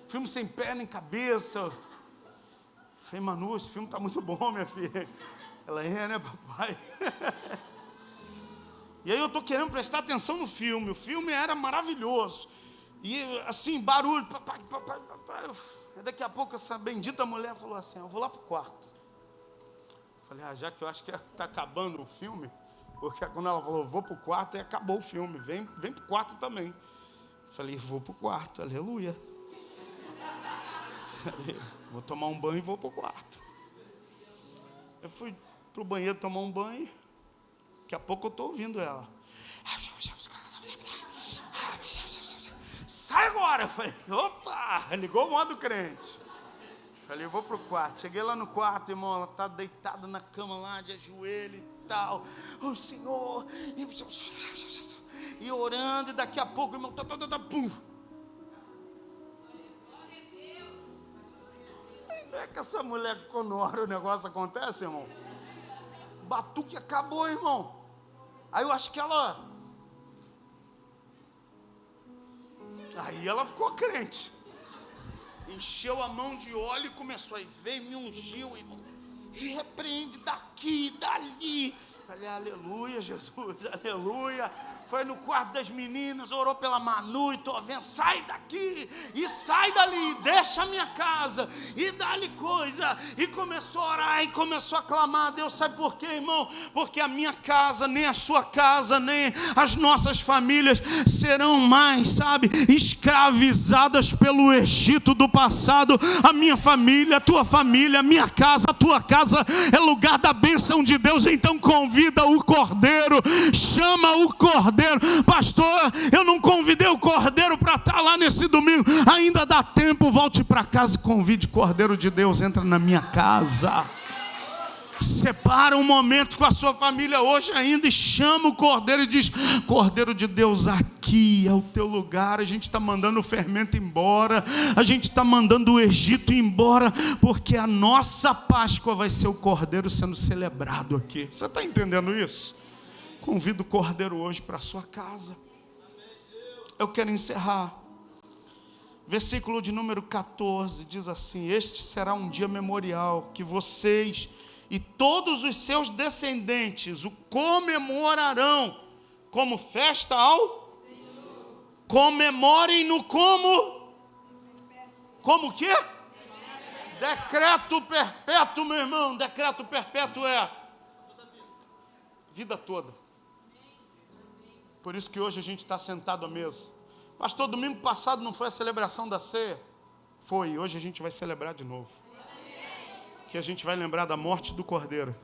[SPEAKER 1] Filme sem pé nem cabeça. Eu falei: Manu, esse filme está muito bom, minha filha. Ela: é, né, papai? E aí eu estou querendo prestar atenção no filme. O filme era maravilhoso. E assim, barulho. Daqui a pouco essa bendita mulher falou assim: eu vou lá para o quarto. Eu falei: já que eu acho que está acabando o filme. Porque quando ela falou: vou para o quarto, aí acabou o filme. Vem para o quarto também. Eu falei: vou para o quarto, aleluia. Vou tomar um banho e vou para o quarto. Eu fui para o banheiro tomar um banho. Daqui a pouco eu estou ouvindo ela: sai agora. Eu falei: opa, ligou o modo crente. Eu falei: eu vou para o quarto. Cheguei lá no quarto, irmão, ela está deitada na cama lá, de ajoelho e tal. Oh, Senhor. E orando, e daqui a pouco, irmão, pum. Não é que essa mulher, quando ora, o negócio acontece, irmão? O batuque acabou, irmão. Aí eu acho que ela... Aí ela ficou crente. Encheu a mão de óleo e começou. Aí veio, me ungiu, irmão. E repreende daqui, dali. Falei: aleluia, Jesus, aleluia. Foi no quarto das meninas, orou pela Manu, e estou vendo: sai daqui e sai dali, deixa a minha casa e dá-lhe coisa. E começou a orar e começou a clamar a Deus. Sabe por quê, irmão? Porque a minha casa, nem a sua casa, nem as nossas famílias serão mais, sabe, escravizadas pelo Egito do passado. A minha família, a tua família, a minha casa, a tua casa é lugar da bênção de Deus. Então convida o Cordeiro, chama o Cordeiro. Pastor, eu não convidei o Cordeiro para estar lá nesse domingo. Ainda dá tempo, volte para casa e convide o Cordeiro de Deus, entra na minha casa. Separa um momento com a sua família hoje ainda e chama o Cordeiro e diz: Cordeiro de Deus, aqui é o teu lugar. A gente está mandando o fermento embora, a gente está mandando o Egito embora, porque a nossa Páscoa vai ser o Cordeiro sendo celebrado aqui. Você está entendendo isso? Convido o Cordeiro hoje para a sua casa. Eu quero encerrar. Versículo de número 14 diz assim: este será um dia memorial que vocês e todos os seus descendentes o comemorarão como festa ao Senhor. Comemorem-no como o quê? Decreto perpétuo, meu irmão. Decreto perpétuo é vida toda. Por isso que hoje a gente está sentado à mesa. Pastor, domingo passado não foi a celebração da ceia? Foi, hoje a gente vai celebrar de novo. Que a gente vai lembrar da morte do Cordeiro.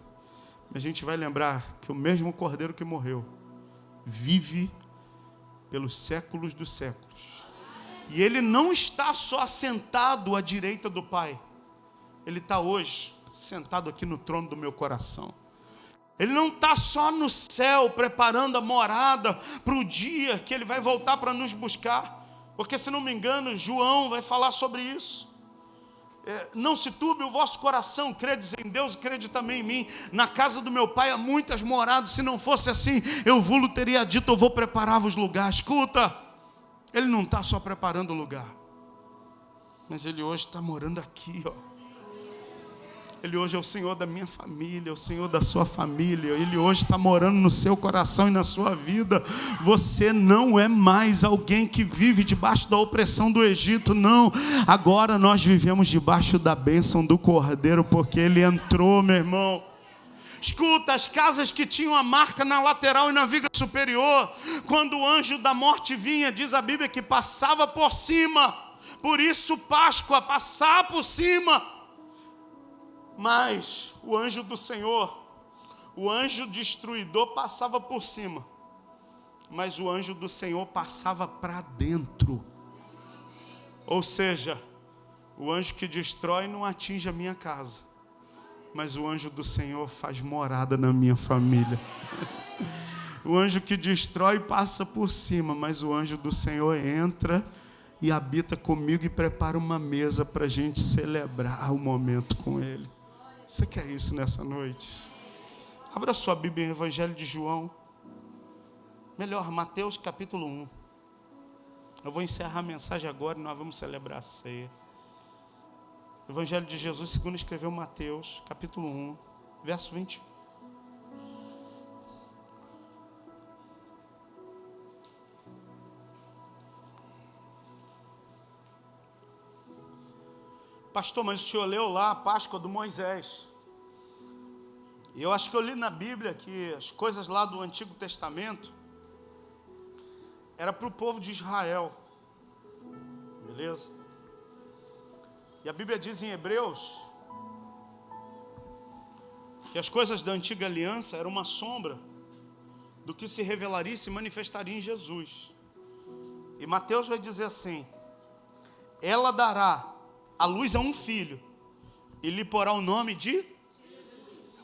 [SPEAKER 1] A gente vai lembrar que o mesmo Cordeiro que morreu vive pelos séculos dos séculos. E ele não está só sentado à direita do Pai. Ele está hoje sentado aqui no trono do meu coração. Ele não está só no céu preparando a morada para o dia que Ele vai voltar para nos buscar. Porque, se não me engano, João vai falar sobre isso. Não se turbe o vosso coração, credes em Deus e crede também em mim. Na casa do meu Pai há muitas moradas. Se não fosse assim, eu vos teria dito: eu vou preparar-vos lugar. Escuta, Ele não está só preparando o lugar, mas Ele hoje está morando aqui, ó. Ele hoje é o Senhor da minha família, é o Senhor da sua família. Ele hoje está morando no seu coração e na sua vida. Você não é mais alguém que vive debaixo da opressão do Egito, não. Agora nós vivemos debaixo da bênção do Cordeiro, porque Ele entrou, meu irmão. Escuta, as casas que tinham a marca na lateral e na viga superior, quando o anjo da morte vinha, diz a Bíblia que passava por cima. Por isso Páscoa, passar por cima. Mas o anjo do Senhor, o anjo destruidor passava por cima, mas o anjo do Senhor passava para dentro. Ou seja, o anjo que destrói não atinge a minha casa, mas o anjo do Senhor faz morada na minha família. O anjo que destrói passa por cima, mas o anjo do Senhor entra e habita comigo e prepara uma mesa para a gente celebrar o momento com Ele. Você quer isso nessa noite? Abra sua Bíblia em Evangelho de João. Melhor, Mateus capítulo 1. Eu vou encerrar a mensagem agora e nós vamos celebrar a ceia. Evangelho de Jesus, segundo escreveu Mateus, capítulo 1, verso 21. Pastor, mas o senhor leu lá a Páscoa do Moisés. E eu acho que eu li na Bíblia que as coisas lá do Antigo Testamento era para o povo de Israel. Beleza? E a Bíblia diz em Hebreus que as coisas da antiga aliança eram uma sombra do que se revelaria e se manifestaria em Jesus. E Mateus vai dizer assim: ela dará a luz a um filho, e lhe porá o nome de...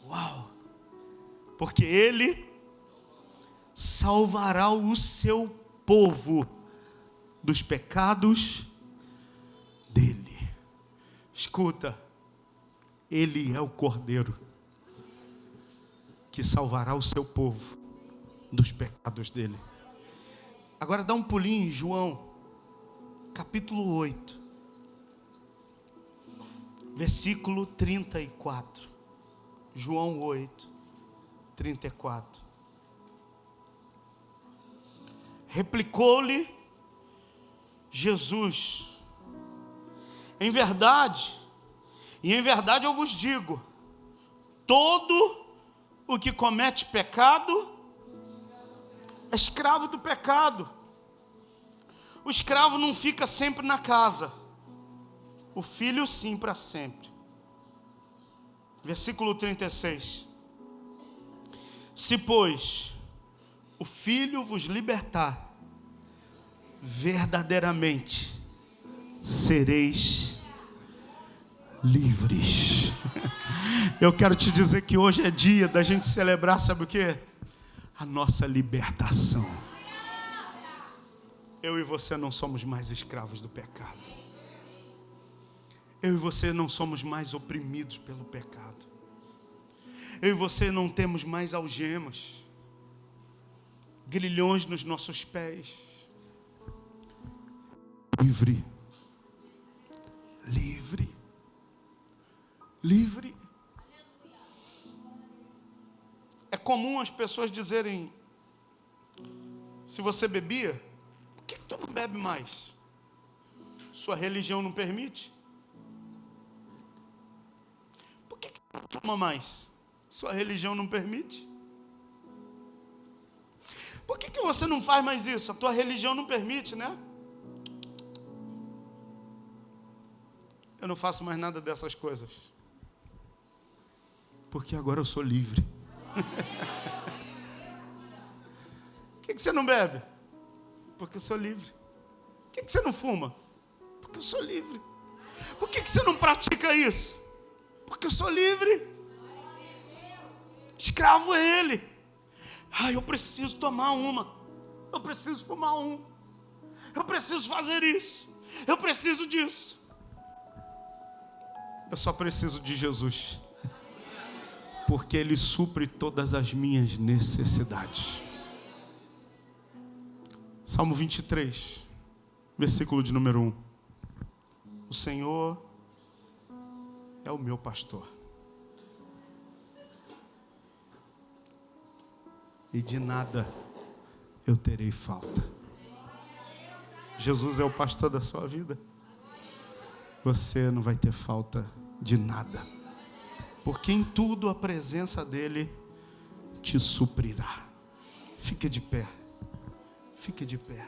[SPEAKER 1] Uau! Porque ele salvará o seu povo dos pecados dele. Escuta, Ele é o Cordeiro que salvará o seu povo dos pecados dele. Agora dá um pulinho em João, capítulo 8. Versículo 34. João 8, 34. Replicou-lhe Jesus: em verdade eu vos digo, todo o que comete pecado é escravo do pecado. O escravo não fica sempre na casa, o filho sim para sempre. Versículo 36. Se, pois, o filho vos libertar, verdadeiramente sereis livres. Eu quero te dizer que hoje é dia da gente celebrar, sabe o quê? A nossa libertação. Eu e você não somos mais escravos do pecado. Eu e você não somos mais oprimidos pelo pecado. Eu e você não temos mais algemas, grilhões nos nossos pés. Livre. Livre. Livre. É comum as pessoas dizerem: se você bebia, por que tu não bebe mais? Sua religião não permite? Por que não toma mais? Sua religião não permite? Por que você não faz mais isso? A tua religião não permite, né? Eu não faço mais nada dessas coisas, porque agora eu sou livre. Por que você não bebe? Porque eu sou livre. Por que você não fuma? Porque eu sou livre. Por que você não pratica isso? Porque eu sou livre. Escravo é ele. Eu preciso tomar uma. Eu preciso fumar um. Eu preciso fazer isso. Eu preciso disso. Eu só preciso de Jesus, porque Ele supre todas as minhas necessidades. Salmo 23, versículo de número 1. O Senhor é o meu pastor, e de nada eu terei falta. Jesus é o pastor da sua vida. Você não vai ter falta de nada, porque em tudo a presença dEle te suprirá. Fique de pé. Fique de pé.